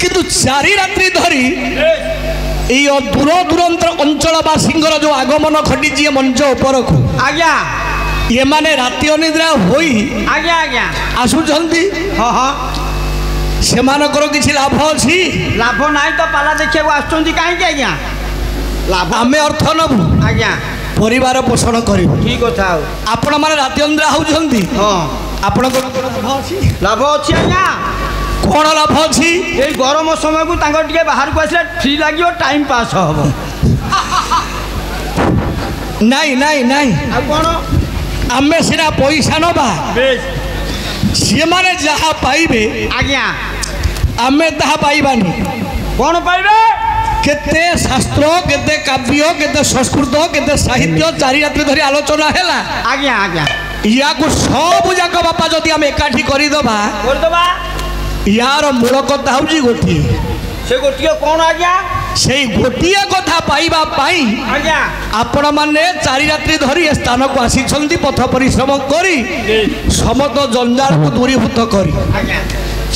किंतु चारि रात्रि धरी दूर दूरांत अंचलवासी जो आगमन घटी मंच उपर को आज्ञा ये माने राति अनिद्रा होई आज्ञा आज्ञा आसुचंती हाँ हाँ सेमानकर किछि लाभ अछि लाभ नाही तो पाला देखिया आछंती काहे आज्ञा लाभ आमे अर्थ नबु आज्ञा परिवार पोषण करिबो ठीक कथा आपण माने राति अनिद्रा होउछंती हाँ आपण लाभ अछि आज्ञा कौन लाभ अच्छी ये गरम समय को टे बाहर को आसले फ्री लगे टाइम पास हम नहीं नहीं नहीं कौन आम सीना पैसा नवा सी मैंने जहाँ पाइबे आज्ञा आमे ताहा पाइबानी कौन पाइबे केते शास्त्र केते काव्य केते संस्कृत केते साहित्य चारि रात्रि धरी आलोचना हैला आज्ञा आज्ञा या को सब जाक बापा जदि आम एकाठी करदबा यार मूल कथा हूँ गोटे से गोटे कौन आज्ञा से गोटे कथा पाइबा पाई आज्ञा आपण माने चारि रात्रि धरी स्थान को आसी पथ परिश्रम करी समस्त जंजाल को दूरीभूत करी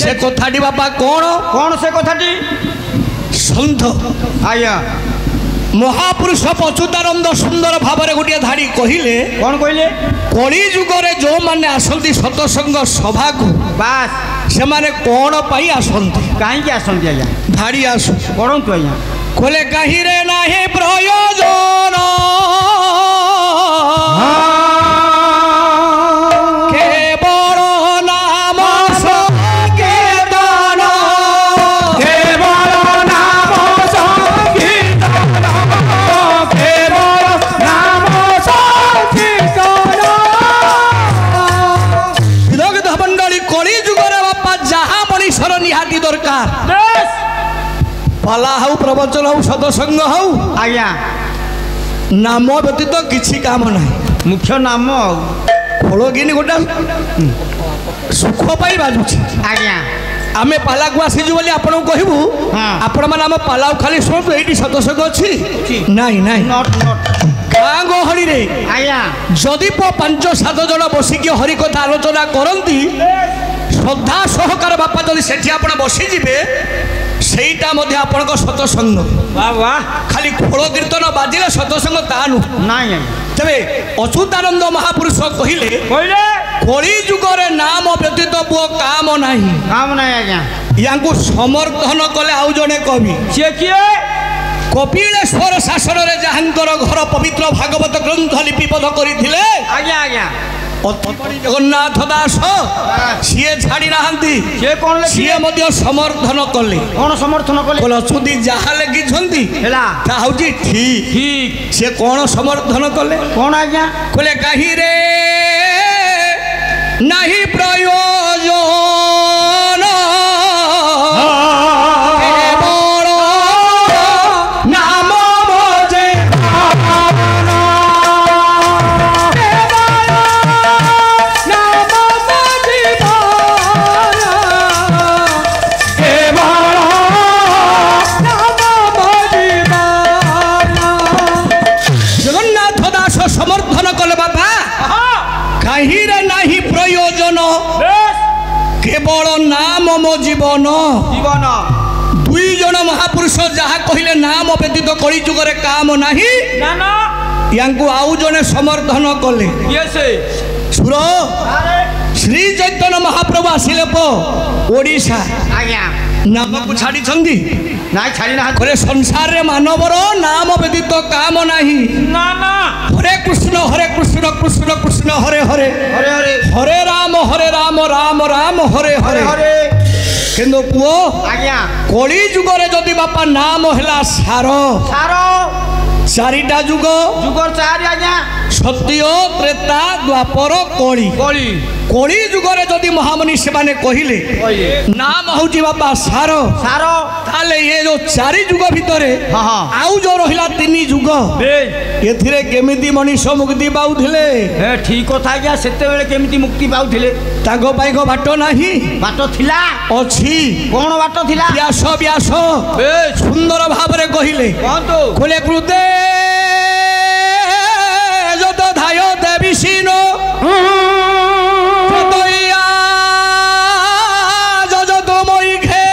से कथाटी बापा कौन कौन से कथाटी सन्थ आज्ञा महापुरुष पचुतानंद सुंदर भाव में गोटे धाड़ी कहले कौन कहले कली जुगरे जो माने आसंती सतसंग सभा को बास से माने कौन पाई आसंती कहीं आसंती आज्ञा धाड़ी आसु कौन तो आज्ञा कहले कहीं रे नाही प्रयोजन पाला हाउ प्रवचन हाउ सत्संग हाउ आज्ञा नाम व्यतीत किछि काम ना मुख्य नाम खोलगिनी गोटा सुख पाई बाजुछि आज्ञा आमे पाला को आसीजु बोली आपन को कहबू आपण माने हम पाला खाली सुनतु एठी सत्संग अछि नाही नाही नॉट गाँ गहली रे आज्ञा जदि 5-7 जन बसिकी हरि कथा आलोचना करंती श्रद्धा सहकार बापा जदि सेठी आपण बसी जिवे सेटा मध्य आपण सत्संग वाह वाह खाली खोल कीर्तन बाजिले सत्संग तानु नहीं तबे अच्युतानंद महापुरुष कहले कहले कली जुगरे नाम व्यतीत पुओ काम नाही काम नहीं आज्ञा यांकु समर्थन कले आउ जने कवि से किए कपिलेश्वर शासन रे जहांकर घर पवित्र भागवत ग्रंथ लिपिबद्ध करिथिले आज्ञा आज्ञा जगन्नाथ दास सी छाड़ी ना सी समर्थन कले कौन समर्थन कले अछुदी जहाँ लिखी ठीक सी कौन समर्थन कले कौन आज्ञा कहले कहीं रे नहीं प्रयोजन केवल नाम मो जीवन जीवन दुई जन महापुरुष जहाँ कहले नाम व्यतीत कली जुगरे काम नहीं यांकु आउ जने समर्थन कले सुर श्री चैतन्य महाप्रभु आसिले ओडिशा आज्ञा नाम को छाड़ी छंदी ना छाड़ी ना करे संसार रे मानवर नाम व्यतीत काम नहीं ना ना हरे कृष्ण कृष्ण कृष्ण हरे हरे हरे हरे हरे राम राम राम हरे हरे हरे किंतु पुओ आज्ञा कली जुगरे जदि बापा नाम हैला सारो सारो चारिटा जुग जुगर चारि आज्ञा सत्य त्रेता द्वापर कली कली कली जुगरे जदि महामुनि से माने कहिले नाम होची बापा सारो सारो ताले ये जो चारि जुग भितरे आउ जो रहिला 3 जुग एथिरे केमिति मनीष मुक्ति पाउथिले हे ठीक कथा आज्ञा सेते बेले केमिति मुक्ति पाउथिले ताको पाई को बाटो नाही बाटो थिला अछि कोन बाटो थिला व्यास व्यास सुंदर भाबरे कहिले कोंतो खोले कृते जत धाय देवी सिनो ततया जजत मोई घे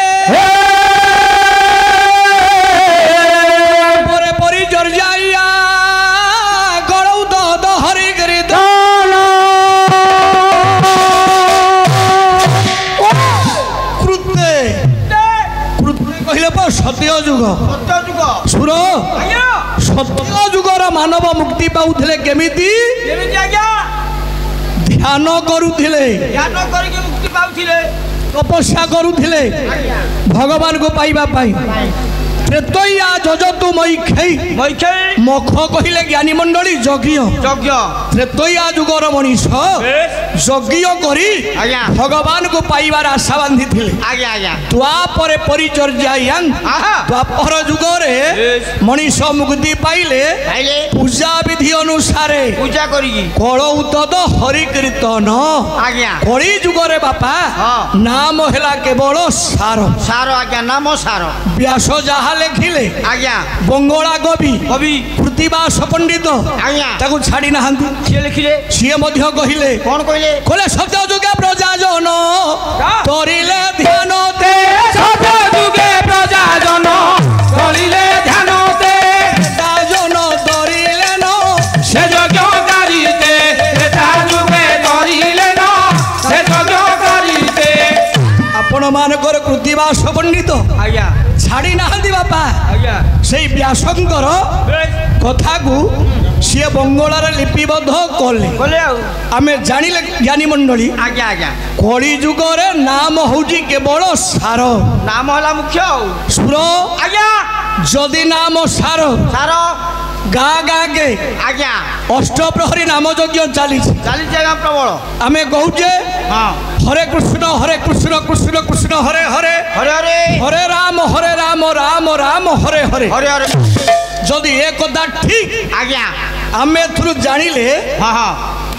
କହିଲେ ସତ୍ୟ ଯୁଗ ସୁର ସତ୍ୟ ଯୁଗର ମାନବ ମୁକ୍ତି ପାଉଥିଲେ କେମିତି ଧ୍ୟାନ କରୁଥିଲେ ତପସ୍ୟା କରୁଥିଲେ ଭଗବାନଙ୍କୁ ପାଇବା ପାଇଁ ତ୍ରେତୟା ଯଜତୁ ମୈଖୈ ମଖ କହିଲେ ଜ୍ଞାନୀ ମଣ୍ଡଳୀ ଯଜ୍ଞ ତ୍ରେତୟା ଯୁଗର ମଣିଷ ଯଜ୍ଞ କରି ଭଗବାନଙ୍କୁ ପାଇବାର ଆଶା ବାନ୍ଧିଥିଲେ ଦ୍ୱାପର ପରିଚର୍ଯ୍ୟାୟାଂ ଦ୍ୱାପର ଯୁଗରେ ମଣିଷ ମୁକ୍ତି ପାଇଲେ ପୂଜା ବିଧି ଅନୁସାରେ ପୂଜା କରିକି କଳୌତଦ ହରି କୀର୍ତ୍ତନ କଳି ଯୁଗରେ ବାପା ନାମ ହେଲା କେବଳ ସାର ସାର ଆଜ୍ଞା ନାମ ସାର ବ୍ୟାସ ଯାହା ଲେଖିଲେ ଆଜ୍ଞା ବଙ୍ଗଳା କବି କବି କୃତିବାସ ପଣ୍ଡିତ ଆଜ୍ଞା ତାକୁ ଛାଡ଼ି ନାହାନ୍ତି ସିଏ ଲେଖିଲେ ସିଏ ମଧ୍ୟ କହିଲେ କଣ କହିଲେ ସତ୍ୟ ଯୁଗେ ପ୍ରଜାଜନ କରିଲେ ଧ୍ୟାନ ତେ ସତ୍ୟ ଯୁଗେ ପ୍ରଜାଜନ କରିଲେ ଧ୍ୟାନ ତେ ରାଜନ ଧରିଲେ ନ ସେ ଯଜ୍ଞ କରିତେ ତା ଯୁଗେ କରିଲେ ନ ସେ ଯଜ୍ଞ କରିତେ ଆପଣ ମାନଙ୍କର କୃତିବାସ ପଣ୍ଡିତ ଆଜ୍ଞା ଛାଡ଼ି ନାହାନ୍ତି ବାପା ଆଜ୍ଞା ସେଇ ବ୍ୟାସଙ୍କର କଥାକୁ ସିଏ ବଙ୍ଗଳାରେ ଲିପିବଦ୍ଧ କଲେ ଆଉ ଆମେ ଜାଣିଲେ ଜ୍ଞାନୀ ମଣ୍ଡଳୀ ଆଜ୍ଞା ଆଜ୍ଞା କଳି ଯୁଗରେ ନାମ ହଉଛି କେବଳ ସାର ନାମ ହେଲା ମୁଖ୍ୟ ଆଉ ସୁର ଆଜ୍ଞା ଯଦି ନାମ ସାର ସାର ଗାଁ ଗାଁକେ ଆଜ୍ଞା ଅଷ୍ଟପ୍ରହରୀ ନାମ ଯଜ୍ଞ ଚାଲିଛି ଆଜ୍ଞା ପ୍ରବଳ ଆମେ କହୁଛେ ହଁ ହରେ କୃଷ୍ଣ କୃଷ୍ଣ କୃଷ୍ଣ ହରେ ହରେ ହରେ ହରେ ହରେ ରାମ ରାମ ରାମ ହରେ ହରେ ହରେ ହରେ ଯଦି ଏ କଥା ଠିକ ଆଜ୍ଞା ଆମେ ଏଥିରୁ ଜାଣିଲେ ହଁ ହଁ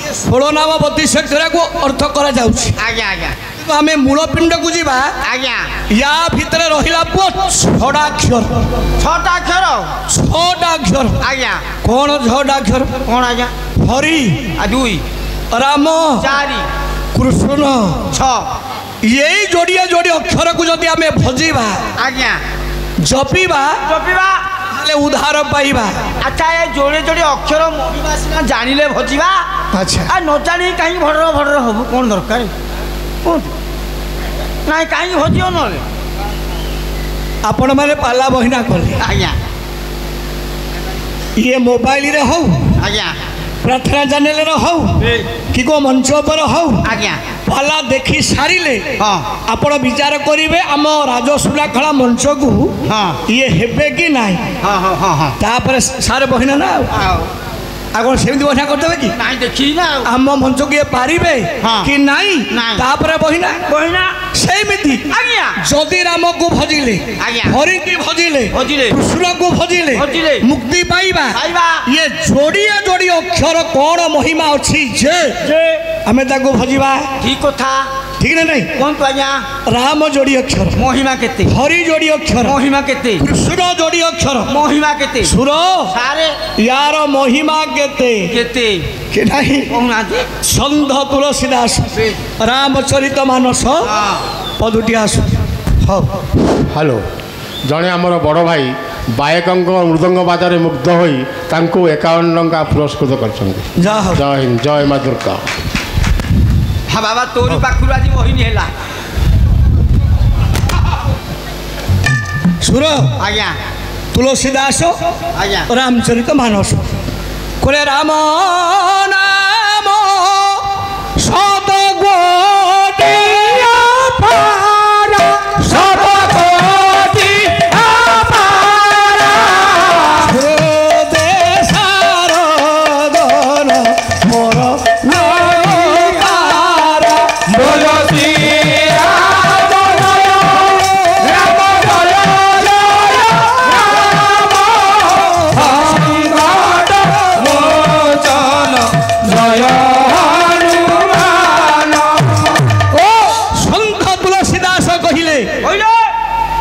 16 ନାମ 32 ଅକ୍ଷରକୁ ଅର୍ଥ କରାଯାଉଛି ଆଜ୍ଞା ଆଜ୍ଞା କିନ୍ତୁ ଆମେ ମୂଳ ପିଣ୍ଡକୁ ଯିବା ଆଜ୍ଞା ୟା ଭିତରେ ରହିଲା ପୁଅ 6ଟା ଅକ୍ଷର 6ଟା ଅକ୍ଷର ଆଜ୍ଞା କଣ 6ଟା ଅକ୍ଷର କଣ ଆଜ୍ଞା ହରି 2 ରାମ 4 କୃଷ୍ଣ 6 ଏଇ ଯୋଡ଼ିଏ ଅକ୍ଷରକୁ ଯଦି ଆମେ ଭଜିବା ଆଜ୍ଞା ଜପିବା ତାହେଲେ ଉଦ୍ଧାର ପାଇବା ଆଚ୍ଛା ଏ ଯୋଡ଼େ ଅକ୍ଷର ମହିମା ସିନା ଜାଣିଲେ ଭଜିବା ଆଚ୍ଛା ଆଉ ନ ଜାଣି କାହିଁକି ଭଡର ହବୁ କଣ ଦରକାର କୁହନ୍ତୁ ନାଇଁ କାହିଁକି ଭଜିବ ନହେଲେ ଆପଣ ମାନେ ପାଲା ବହିନା କଲେ ଆଜ୍ଞା ଇଏ ମୋବାଇଲରେ ହଉ ଆଜ୍ଞା ପ୍ରାର୍ଥନା ଚ୍ୟାନେଲରେ ହଉ କି କୋ ମଞ୍ଚ ଉପରେ ହଉ ଆଜ୍ଞା ପାଲା ଦେଖି ସାରିଲେ ହଁ ଆପଣ ବିଚାର କରିବେ ଆମ ରାଜସୁଲାଖଳା ମଞ୍ଚକୁ ଇଏ ହେବେ କି ନାହିଁ ତାପରେ ସାର ବହିନା ନା ଆଉ କଣ ସେମିତି ବହିନା କରିଦେବେ କି ନାଇଁ ଦେଖିକି ନା ଆମ ମଞ୍ଚକୁ ଇଏ ପାରିବେ କି ନାହିଁ ତାପରେ ବହିନା ସେମିତି ଆଜ୍ଞା ଯଦି ରାମକୁ ଭଜିଲେ ହରିକି ଭଜିଲେ କୃଷ୍ଣକୁ ଭଜିଲେ ମୁକ୍ତି ପାଇବା ଇଏ ଯୋଡ଼ିଏ ଅକ୍ଷର କଣ ମହିମା ଅଛି ଯେ ଆମେ ତାକୁ ଭଜିବା ଠିକ କଥା ଠିକ ନା ନାଇଁ କୁହନ୍ତୁ ଆଜ୍ଞା ରାମ ଯୋଡ଼ି ଅକ୍ଷର ମହିମା କେତେ ହରି ଯୋଡ଼ି ଅକ୍ଷର ମହିମା କେତେ କୃଷ୍ଣ ଯୋଡ଼ି ଅକ୍ଷର ମହିମା କେତେ ସୁର ସାରେ ୟାର ମହିମା କେତେ କି ନାହିଁ କହୁନାହାନ୍ତି ସନ୍ଧ ତୁଳସୀ ଦାସ ରାମଚରିତ ମାନସ ପଦୁଟି ଆସୁ ହଉ ହ୍ୟାଲୋ ଜଣେ ଆମର ବଡ଼ ଭାଇ ବାୟକଙ୍କ ମୃଦଙ୍ଗ ବାଜାରେ ମୁଗ୍ଧ ହୋଇ ତାଙ୍କୁ 51 ଟଙ୍କା ପୁରସ୍କୃତ କରିଛନ୍ତି ଜୟ ହିନ୍ଦ ଜୟ ମା ଦୁର୍ଗା ହଁ ବାବା ତୋରି ପାଖରୁ ଆଜି ବହିନି ହେଲା ସୁର ଆଜ୍ଞା ତୁଳସୀ ଦାସ ଆଜ୍ଞା ରାମଚରିତ ମାନସ କୋରେ ରାମ ନାମ ସତ ଗୋଟି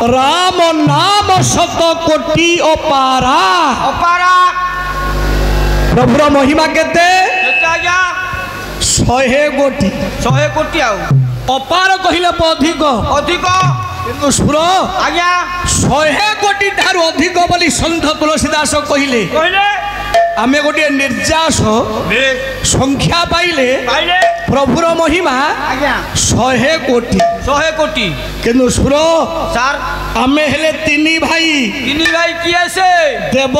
राम नाम शत कोटि अपारा अपारा प्रभुर महिमा केते 100 कोटि अपार कहले अधिक अधिक किंतु सुर आज्ञा 100 कोटि ठारू अधिक बोली संत तुलसीदास कहले आमे गोटे निर्जास संख्या पाइले प्रभुर महिमा आज्ञा 100 कोटी 100 कोटी किंतु सुर सर आमे हेले तीन भाई किए से देव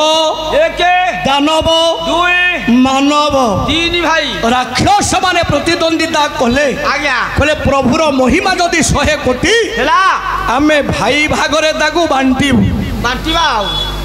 एक दानव दुई मानव 3 भाई राक्षस माने प्रतिद्वंदिता कले आज्ञा कले प्रभुर महिमा जदि 100 कोटी हेला आमे भाई भागरे ताकू बांटीबू बांटीबा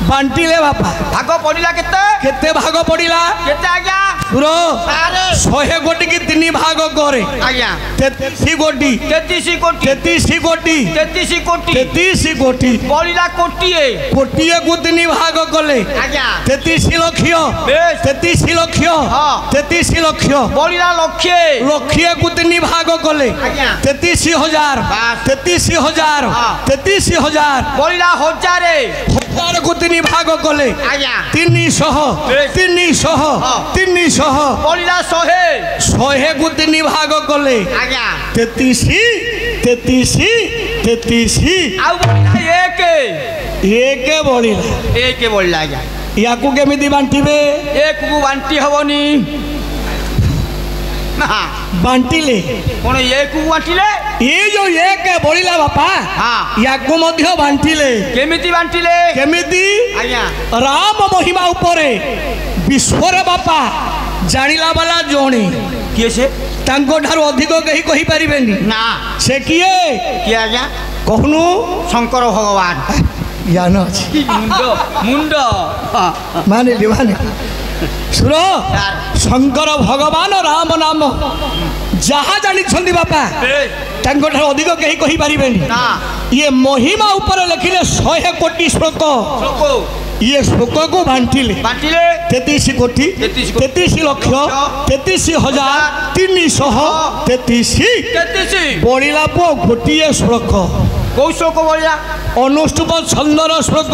बांटीले बापा भाग पड़िला केते भाग पड़िला केते आज्ञा सुरो सारे 100 कोटी की 3 भाग करे आज्ञा 33 कोटी 33 कोटी 33 कोटी 33 कोटी 33 कोटी पड़िला कोटीए कोटीए को 3 भाग कले आज्ञा 33 लक्ष बेस 33 लक्ष हाँ 33 लक्ष पड़िला लक्षे लक्षे को 3 भाग कले आज्ञा 33,000 बास 33,000 हाँ 33,000 पड़िला हजारे हजार को 3 भाग कले आज्ञा 300 बेस 300 हाँ 300 पड़िला 100 को 3 भाग कले आज्ञा 33 आउ पड़िला एक बढ़िला एक बढ़िला आज्ञा याकू केमिति बांटिबे एक को बांटी हबनी बांटिले कोन एक को बांटिले ये जो एक बढ़िला बापा हाँ याकू मध्य बांटिले केमिति बांटिले केमिति आज्ञा राम महिमा उपरे विश्वर बापा जानिला वाला जोणी किए से तांको ठारो अधिक कही कहि परिबेनी ना से किए किए आज्ञा कहनु शंकर भगवान ज्ञान अछि मुंड माने सुनो शंकर भगवान राम नाम जहाँ जानी बापा तांको ठारो अधिक कही कहि परिबेनी ना ये महिमा ऊपर लिखिले 100 कोटी श्लोक ये श्लोक को बांटिले 33 कोटी 33 लक्ष 33,333 बढ़िला पो गोटे श्लोक कौ श्लोक बढ़िया अनुष्टुप छंदर श्लोक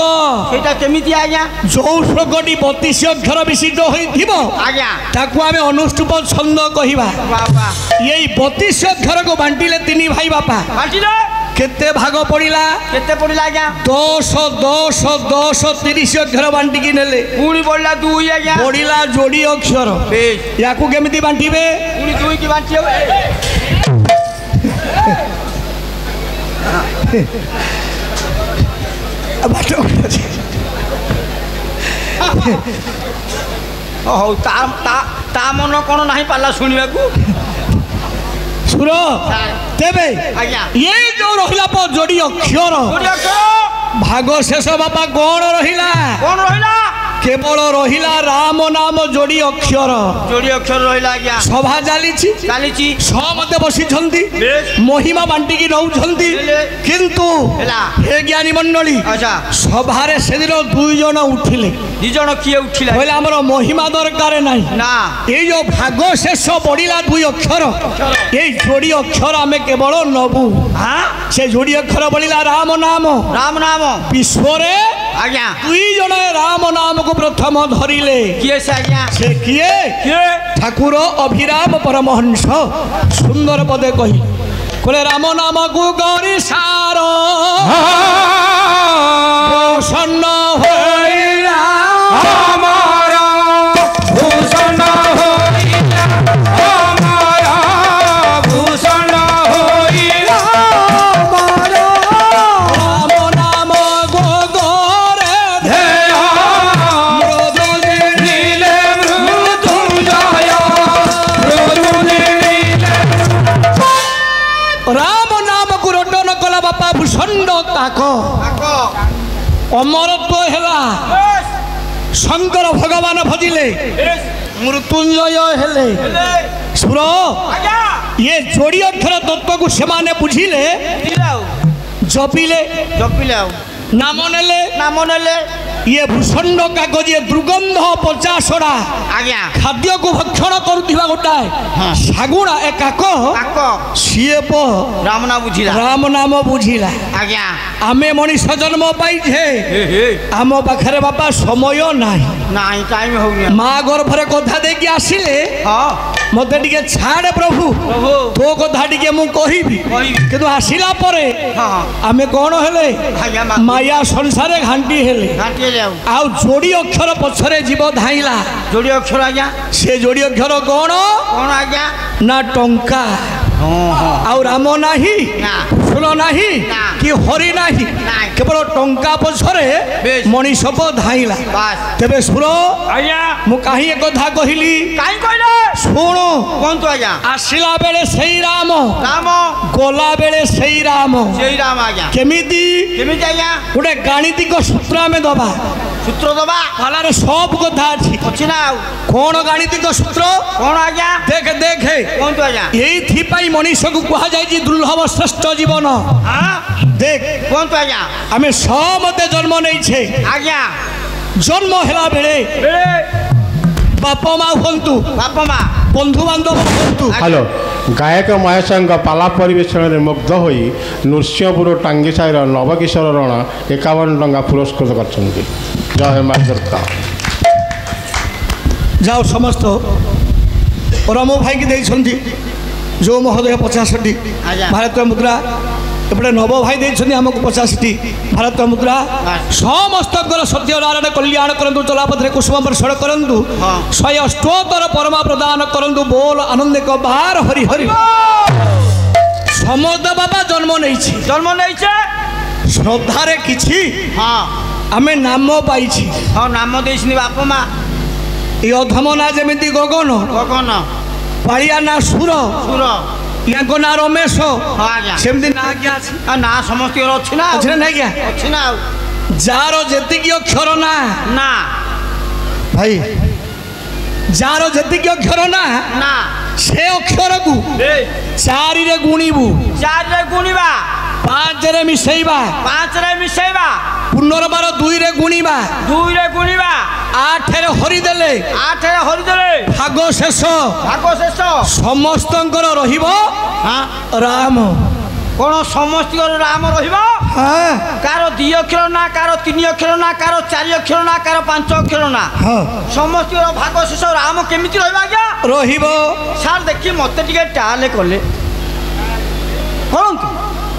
सेटा केमिति आज्ञा जो श्लोकटी 32 अक्षर विशिष्ट होइथिबो आज्ञा ताकू आमे अनुष्टुप छंद कहिबा बाबा यही 32 अक्षर को बांटिले 3 भाई बापा बांटिले केते भाग पड़िला केते पड़िला आज्ञा 10 10 10 30 अक्षर बांटी की नेले पुणी पड़िला 2 आज्ञा पड़िला जोड़ी अक्षर बेस याकू केमिति बांटिबे पुणी 2 की बांटी हो हो ता मन कोन नाही पाला सुनिबा को सुरो तेबे आज्ञा ये जो रहिला प जोड़ी अक्षर भाग शेष बापा कौन रहिला केवल रहिला राम नाम जोड़ी अक्षर रहिला आज्ञा सभा चालीची समते बसी छंती महिमा बांटी की रहउ छंती किंतु हे ज्ञानी मंडली अच्छा सभारे से दिन 2 जन उठिले 2 जन किए उठिला कहले हमर महिमा दरकार नाही ना ये जो भाग शेष पड़िला 2 अक्षर ये जोड़ी अक्षर आमे केवल नबु हां से जोड़ी अक्षर पड़िला राम नाम विश्वरे आज्ञा 2 जन राम नाम को प्रथम धरिले किए से आज्ञा से किए ठाकुर अभिराम परमहंस सुंदर पदे कही कोले राम नाम को गौरी सार प्रसन्न होइला हमारा भूषण होइला हमारा भूषण होइला राम नाम को गौरे धेया मृदु नीले मृत्युंजय मृदु नीले राम नाम को रटन कला बापा भूषण ताक अमरत्व हेला शंकर भगवान भजिले मृत्युंजय हेले सुर ये जोड़ी अक्षर तत्व को सेमाने बुझिले जपिले नाम नेले ये भूषण कागज ये दुर्गंध पचाशड़ा आज्ञा खाद्य को भक्षण करुवा गोटाए सागुड़ा ए काक सीए प राम नाम बुझिला आज्ञा आमे मनीष जन्म पाइछे आम पाखरे बापा समय नाही टाइम हो माँ गर्भरे कथा देखी आसिले मते टिके छाड़े प्रभु तो कथा टिके मु कहिबी किंतु आसिला परे आमे कोन हेले माया संसार घांटी हेले आ जोड़ी अक्षर पछरे जीव धाइला जोड़ी अक्षर आज्ञा से जोड़ी अक्षर कोन कोन आज्ञा ना टंका आउ राम नाही सुनो नाही कि हरि नाही केवल टंका पछरे मनीष को धाइला तेबे सुनो आज्ञा मु काहे एक कथा कहिली काई कहले सुनो कोन तो आज्ञा आसिला बेले सही राम राम गोला बेले सही राम आज्ञा केमिति केमिति आज्ञा गोटे गाणितिक सूत्र में दबा सूत्र दबा पालारे सब कथा अछि ना कोन गाणितिक सूत्र कोन आज्ञा देख देख कोन तो आज्ञा एई थी पाई मनीष को कहा जाय जी दुर्लभ श्रेष्ठ जीवन हां देख कोन तो आज्ञा हमें समते जन्म नै छे आज्ञा जन्म हेला बेले बापा माँ हंतु बापा माँ बंधु बांधव हंतु हेलो गायक महेशंग पाला परिवेशन में मुग्ध होई नृसिंहपुर टांगी साईर नवकिशोर रण 51 टंका पुरस्कृत कर जय मां दुर्गा जाओ समस्त रमो भाई की देइछंती जो महोदय 50टी भारतीय मुद्रा एपटे नव भाई देइछंती हमको 50टी भारतीय मुद्रा समस्त सत्यनारायण कल्याण करंतु चलापथरे कुसुम वर्षण करंतु 178 परमा प्रदान करंतु बोल आनंद को बाहर हरि हरि समस्त बाबा जन्म नहीं श्रद्धारे किछि हाँ आमे नाम पाइछि हाँ नाम देइछनी बापा माँ ये अधम ना जेमिति गगन गगन पालिया ना सुर सुर याको ना रमेश आज्ञा सेमति ना आज्ञा अछि ना समस्त अछि ना अछि ना आज्ञा अछि ना जारो जेतिकी अक्षर ना ना भाई जारो जेतिकी अक्षर ना ना से अक्षर को 4 रे गुणीबू 4 रे गुणीबा 5 रे मिसेइबा 5 रे मिसेइबा पुनर्बार 2 रे गुणीबा 2 रे गुणीबा 8 रे हरि देले 8 रे हरि देले भाग शेष समस्तंकर रहिबो हां राम कोन समस्त राम रहिबो हां कार 2 अक्षर ना कार 3 अक्षर ना कार 4 अक्षर ना कार 5 अक्षर ना हां समस्त भाग शेष राम केमिति रहिबा आज्ञा रहिबो सर देखि मते टिके टाले कोले कोन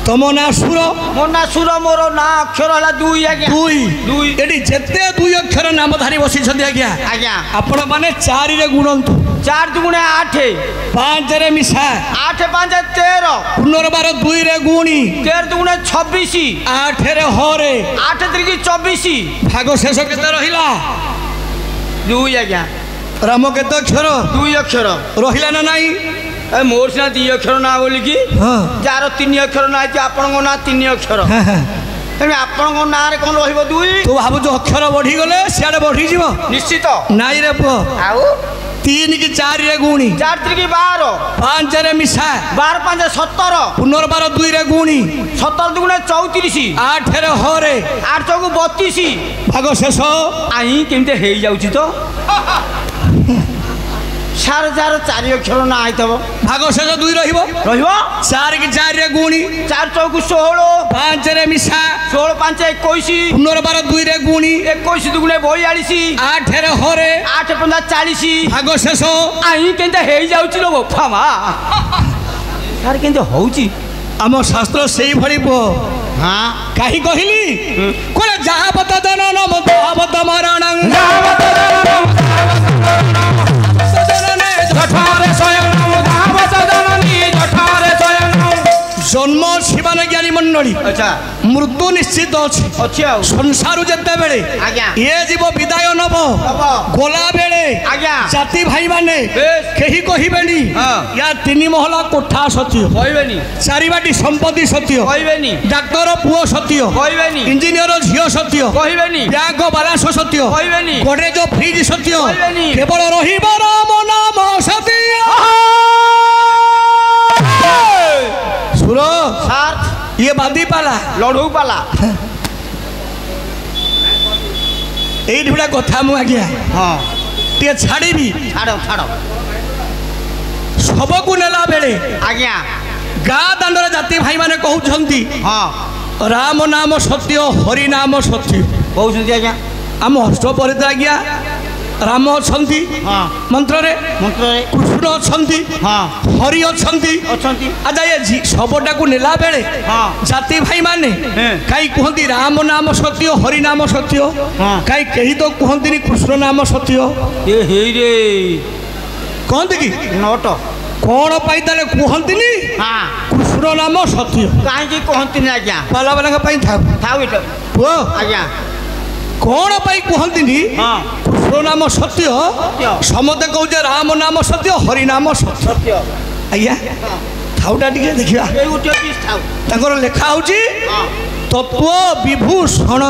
तमो ना सुर मो ना सुर मोर ना अक्षर हला 2 आज्ञा 2 एडी जेते 2 अक्षर नाम धारी बसी छथि आज्ञा आज्ञा आपण माने 4 रे गुणंतु 4 दुगुणे 8 5 रे मिसा 8 5 13 पुनर्बार 2 रे गुणी 13 दुगुणे 26 8 रे हरे 8 त्रिकी 24 भाग शेष केते रहिला 2 आज्ञा राम केते अक्षर 2 अक्षर रहिला ना नाही ए मोर सिना 2 अक्षर ना बोली की हां जार 3 अक्षर ना कि आपन को ना 3 अक्षर तमे आपन को ना रे कोन रहिबो 2 तू भाबु जो अक्षर बढ़ी गले सियाडे बढ़ी जीवो निश्चित नाई रे पुओ आउ 3 की 4 रे गुणी 4 त्रिकी 12 5 रे मिसा 12 5 17 पुनर्बार 2 रे गुणी 17 दुगुणे 34 8 रे हरे 8 चौकु 32 भाग शेष आई केमते हेई जाउची तो सार 4 अक्षर ना आइतबो भाग शेष 2 रहिबो 4 की 4 रे गुणी 4 चौकु 16 5 रे मिसा 16 5 21 पुनर्बार 2 रे गुणी 21 दुगुणे 42 8 रे हरे 8 5 40 भाग शेष आई केनते हेई जाउची लो बापा सार केनते होउची आम शास्त्र सेई भली पो हां काहे कहिली कोले जहा बता जनन मत मरण जन्म शिवान ज्ञानी मंडली अच्छा मृत्यु निश्चित अच्छी अच्छी संसार जेते बेले ये जीव विदाय नब गोला बेले जाति भाई माने केही कहिबेनी या 3 महला कोठा सत्य कहबेनी 4 बाटी संपत्ति सत्य कहबेनी डाक्टर पुओ सत्य कहबेनी इंजीनियर झियो सत्य कहबेनी बैंक बालांस सत्य कहबेनी गोड्रेज फ्रिज सत्य कहबेनी केवल रहिबो राम नाम सत्य सुरो सर ये बादी पाला लड़ू पाला एई ढुड़ा कथा मु आज्ञा हां टे छाड़ीबी छाड़ो छाड़ो सब को नेला बेले आज्ञा गा दांडर जाति भाई माने कहउछंती हां राम नाम सत्य हरि नाम सत्य कहउछंती आज्ञा हम हस्त परित आज्ञा राम अछंती मंत्र रे कृष्ण अछंती हरि अछंती अच्छा ये सबटा को नेला बेले जाति भाई माने कई कहती राम नाम सत्य हरि नाम सत्य कई कही तो कहती कृष्ण नाम सत्य कहते कि नट कौन पाई ताले कहती कृष्ण नाम सत्य कहीं कहती आज्ञा बाला बाला पुओ आज्ञा कौन पाई कहती कृष्ण नाम सत्य समते कहे राम नाम सत्य हरि नाम सत्य आज्ञा थाउटा टिके देखा लेखा हूँ तत्व विभूषण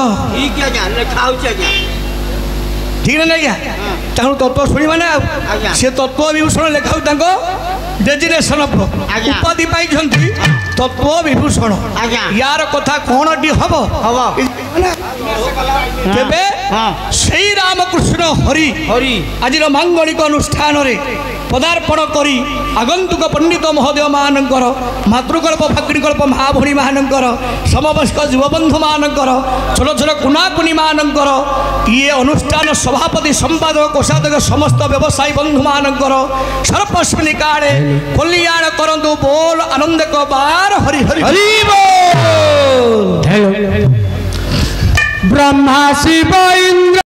ठीक है ना आज्ञा तेणु तत्व शुणा ना सी तत्व विभूषण लेखा डेजिनेसन उपाधि पाई तत्व विभूषण यार कथा कौन टी हम तेबे से रामकृष्ण हरि आज मांगलिक अनुष्ठान पदार्पण करी आगंतुक पंडित महोदय मानकर मातृकल्प भग्निकल्प महाभणी मानकर समवयस्क युवबंधु मानकर छोट छोट कुनाकुनी मानकर ये अनुष्ठान सभापति संपादक कोषाध्यक्ष समस्त व्यवसायी बंधु मानकर सर्वस्मिन् काले कल्याण करंतु बोल आनंद को बार हरि हरि हरि बोल। ब्रह्मा शिव